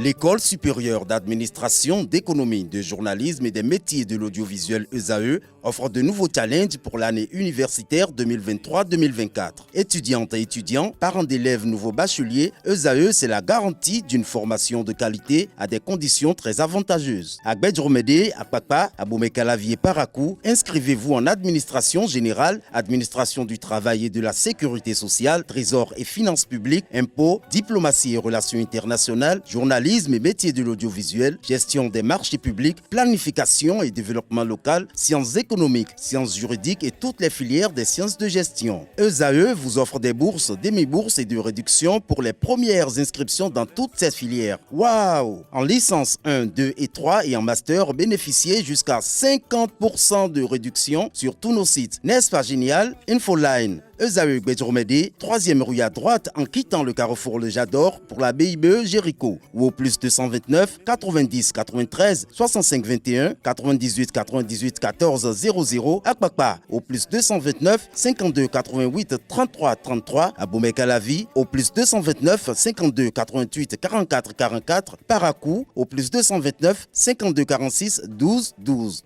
L'École supérieure d'administration, d'économie, de journalisme et des métiers de l'audiovisuel ESAE offre de nouveaux challenges pour l'année universitaire 2023-2024. Étudiantes et étudiants, parents d'élèves nouveaux bacheliers, ESAE, c'est la garantie d'une formation de qualité à des conditions très avantageuses. À Gbedjromede, à Papa, à Boumekalavi et Parakou, inscrivez-vous en administration générale, administration du travail et de la sécurité sociale, trésor et finances publiques, impôts, diplomatie et relations internationales, journalisme et métiers de l'audiovisuel, gestion des marchés publics, planification et développement local, sciences économiques, sciences juridiques et toutes les filières des sciences de gestion. ESAE vous offre des bourses, demi-bourses et de réductions pour les premières inscriptions dans toutes ces filières. Waouh! En licence 1, 2 et 3 et en master, bénéficiez jusqu'à 50% de réduction sur tous nos sites. N'est-ce pas génial? Infoline. ESAE Gbedjromede, 3e rue à droite en quittant le carrefour Le Jador pour la BIBE Jéricho ou au plus 229 90 93 65 21 98 98 14 00 à Kpakpa au plus 229 52 88 33 33 à Boumekalavi au plus 229 52 88 44 44 Parakou au plus 229 52 46 12 12.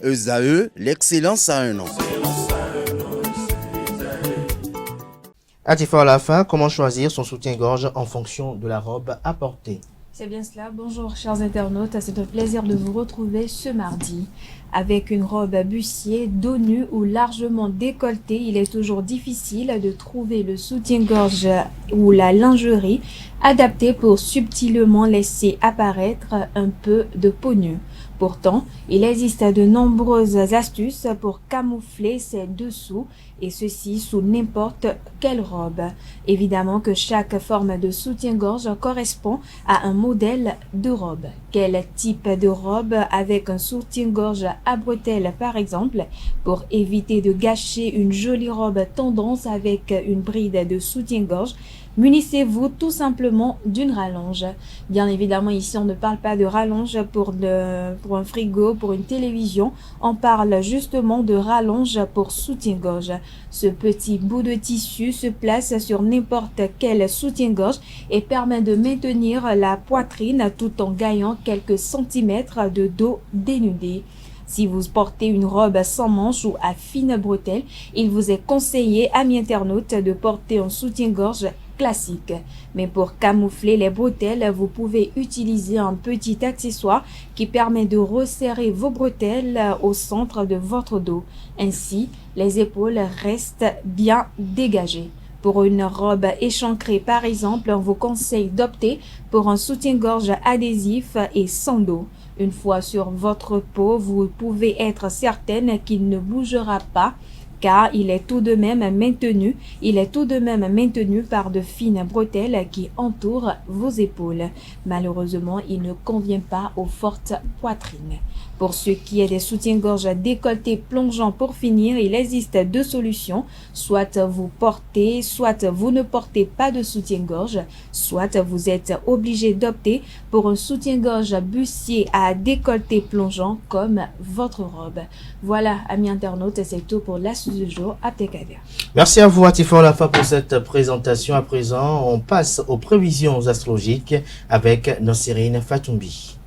ESAE, l'excellence à un an. À la fin, comment choisir son soutien-gorge en fonction de la robe à porter? C'est bien cela. Bonjour chers internautes, c'est un plaisir de vous retrouver ce mardi. Avec une robe à bustier, dos nu ou largement décolletée, il est toujours difficile de trouver le soutien-gorge ou la lingerie adaptée pour subtilement laisser apparaître un peu de peau nue. Pourtant, il existe de nombreuses astuces pour camoufler ses dessous et ceci sous n'importe quelle robe. Évidemment que chaque forme de soutien-gorge correspond à un modèle de robe. Quel type de robe avec un soutien-gorge à bretelles par exemple, pour éviter de gâcher une jolie robe tendance avec une bride de soutien-gorge? Munissez-vous tout simplement d'une rallonge. Bien évidemment, ici, on ne parle pas de rallonge pour un frigo, pour une télévision. On parle justement de rallonge pour soutien-gorge. Ce petit bout de tissu se place sur n'importe quel soutien-gorge et permet de maintenir la poitrine tout en gagnant quelques centimètres de dos dénudé. Si vous portez une robe sans manches ou à fines bretelles, il vous est conseillé, amis internautes, de porter un soutien-gorge classique. Mais pour camoufler les bretelles, vous pouvez utiliser un petit accessoire qui permet de resserrer vos bretelles au centre de votre dos. Ainsi, les épaules restent bien dégagées. Pour une robe échancrée par exemple, on vous conseille d'opter pour un soutien-gorge adhésif et sans dos. Une fois sur votre peau, vous pouvez être certaine qu'il ne bougera pas car il est tout de même maintenu par de fines bretelles qui entourent vos épaules. Malheureusement, il ne convient pas aux fortes poitrines. Pour ce qui est des soutiens-gorge décolletés plongeants pour finir, il existe deux solutions. Soit vous portez, soit vous ne portez pas de soutien-gorge, soit vous êtes obligé d'opter pour un soutien-gorge bustier à décolleté plongeant comme votre robe. Voilà, amis internautes, c'est tout pour l'astuce du jour à Tekada. Merci à vous, Atifor Lafa, pour cette présentation. À présent, on passe aux prévisions astrologiques avec Nosirine Fatoumbi.